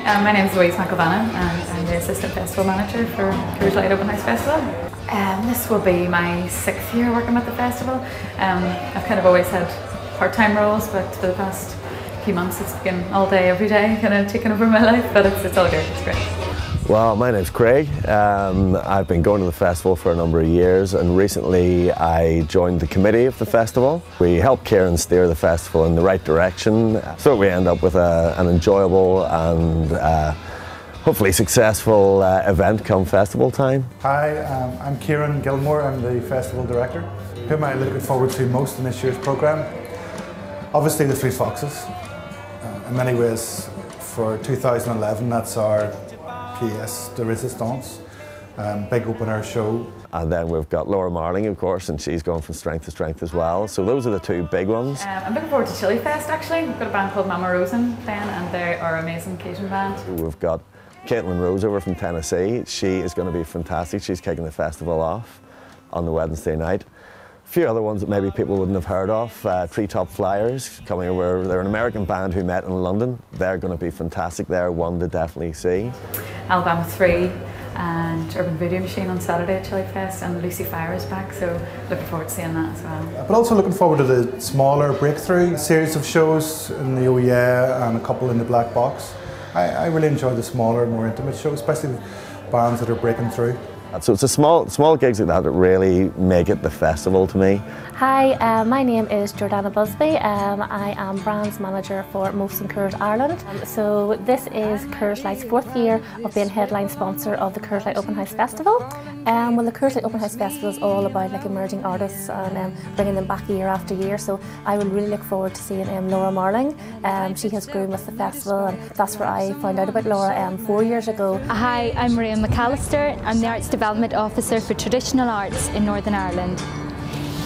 My name is Louise McElvanna and I'm the Assistant Festival Manager for Coors Light Open House Festival. This will be my 6th year working with the festival. I've kind of always had part-time roles, but for the past few months it's been all day, every day, kind of taking over my life, but it's all good, it's great. Well, my name's Craig. I've been going to the festival for a number of years, and recently I joined the committee of the festival. We help Kieran steer the festival in the right direction so we end up with an enjoyable and hopefully successful event come festival time. Hi, I'm Kieran Gilmore. I'm the festival director. Who am I looking forward to most in this year's programme? Obviously the Three Foxes. In many ways, for 2011, that's our pièce de résistance, big open air show. And then we've got Laura Marling, of course, and she's going from strength to strength as well. So those are the two big ones. I'm looking forward to Chili Fest actually. We've got a band called Mama Rosen playing, and they are an amazing Cajun band. We've got Caitlin Rose over from Tennessee. She is going to be fantastic. She's kicking the festival off on the Wednesday night. A few other ones that maybe people wouldn't have heard of. Treetop Flyers coming over. They're an American band who met in London. They're going to be fantastic. They're one to definitely see. Alabama 3 and Urban Voodoo Machine on Saturday at Chili Fest, and Lucy Fire is back, so looking forward to seeing that as well. But also looking forward to the smaller breakthrough series of shows in the OEA and a couple in the Black Box. I really enjoy the smaller, more intimate shows, especially bands that are breaking through. So it's a small gigs like that that really make it the festival to me. Hi, my name is Jordana Busby. I am Brands Manager for Molson Coors Ireland. So this is Coors Light's 4th year of being headline sponsor of the Coors Light Open House Festival. Well, the Coors Light Open House Festival is all about emerging artists and bringing them back year after year. So I would really look forward to seeing Laura Marling. She has grown with the festival, and that's where I found out about Laura 4 years ago. Hi, I'm Maria McAllister. I'm the Arts Development Officer for Traditional Arts in Northern Ireland.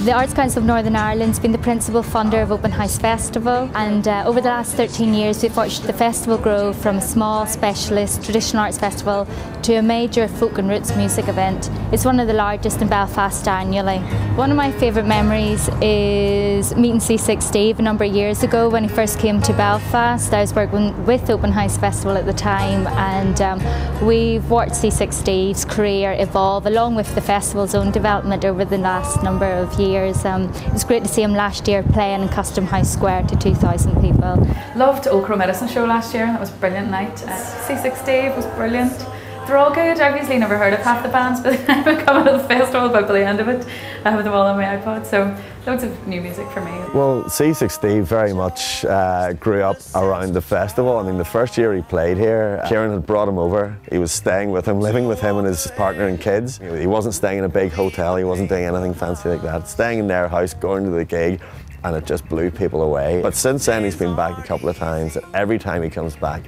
The Arts Council of Northern Ireland has been the principal funder of Open House Festival, and over the last 13 years we've watched the festival grow from a small specialist traditional arts festival to a major folk and roots music event. It's one of the largest in Belfast annually. One of my favourite memories is meeting C6 Steve a number of years ago when he first came to Belfast. I was working with Open House Festival at the time, and we've watched C6 Steve's career evolve along with the festival's own development over the last number of years. It was great to see him last year playing in Custom House Square to 2,000 people. Loved Old Crow Medicine Show last year. That was a brilliant night. C6 Dave was brilliant. They're all good. I've usually never heard of half the bands, but I'm coming to the festival, but by the end of it I have them all on my iPod, so loads of new music for me. Well, C6 Steve very much grew up around the festival. I mean, the first year he played here, Kieran had brought him over. He was staying with him, living with him and his partner and kids. He wasn't staying in a big hotel, he wasn't doing anything fancy like that. Staying in their house, going to the gig, and it just blew people away. But since then he's been back a couple of times, and every time he comes back,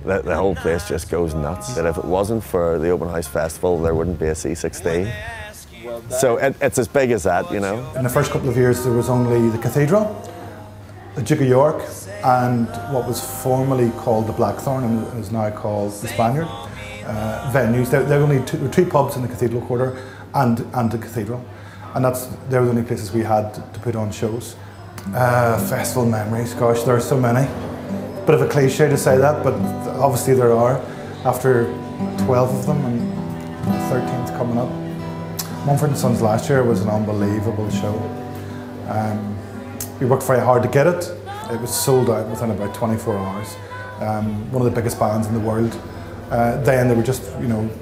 the whole place just goes nuts. That if it wasn't for the Open House Festival, there wouldn't be a C6 Steve. So it's as big as that, you know. In the first couple of years there was only the Cathedral, the Duke of York, and what was formerly called the Blackthorn and is now called the Spaniard venues. There were only three pubs in the Cathedral Quarter and the Cathedral, and they were the only places we had to put on shows. Festival memories, gosh, there are so many. Bit of a cliche to say that, but obviously there are. After 12 of them and the 13th coming up. Mumford & Sons last year was an unbelievable show. We worked very hard to get it. It was sold out within about 24 hours. One of the biggest bands in the world. Then they were just,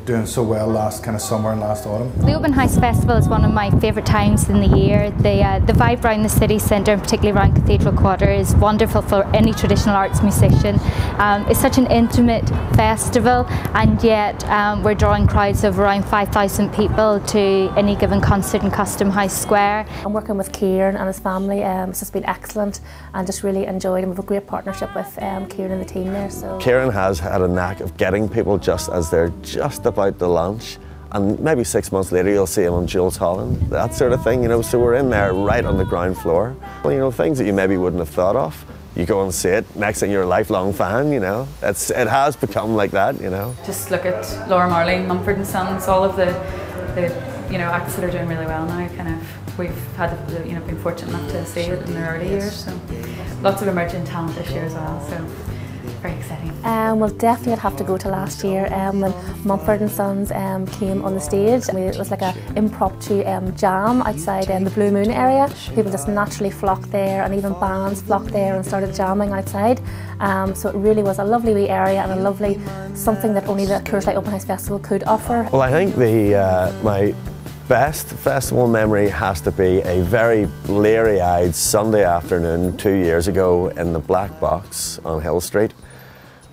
doing so well last kind of summer and last autumn. The Open House Festival is one of my favourite times in the year. The vibe around the city centre, and particularly around Cathedral Quarter, is wonderful for any traditional arts musician. It's such an intimate festival, and yet we're drawing crowds of around 5,000 people to any given concert in Custom House Square. I'm working with Kieran and his family. It's just been excellent, and just really enjoyed it. We have a great partnership with Kieran and the team there. So Kieran has had a knack of getting people just as they're just about to launch, and maybe 6 months later you'll see him on Jules Holland, that sort of thing, so we're in there right on the ground floor. Well, things that you maybe wouldn't have thought of, you go and see it, next thing you're a lifelong fan, it has become like that, Just look at Laura Marling, Mumford & Sons, all of the acts that are doing really well now. We've had been fortunate enough to see it in their early years, so lots of emerging talent this year as well, so very exciting. Well, definitely I'd have to go to last year when Mumford & Sons came on the stage. It was like an impromptu jam outside the Blue Moon area. People just naturally flocked there, and even bands flocked there and started jamming outside. So it really was a lovely wee area and a lovely something that only the Coors Light Open House Festival could offer. Well, I think my best festival memory has to be a very bleary-eyed Sunday afternoon 2 years ago in the Black Box on Hill Street,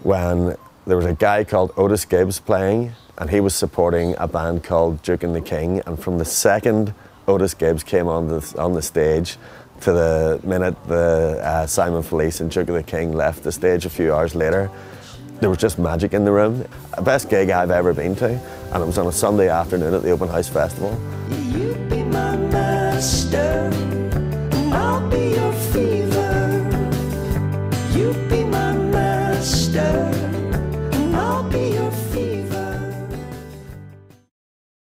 when there was a guy called Otis Gibbs playing, and he was supporting a band called Duke and the King. And from the second Otis Gibbs came on the stage to the minute the Simon Felice and Duke of the King left the stage a few hours later, there was just magic in the room. The best gig I've ever been to, and it was on a Sunday afternoon at the Open House Festival.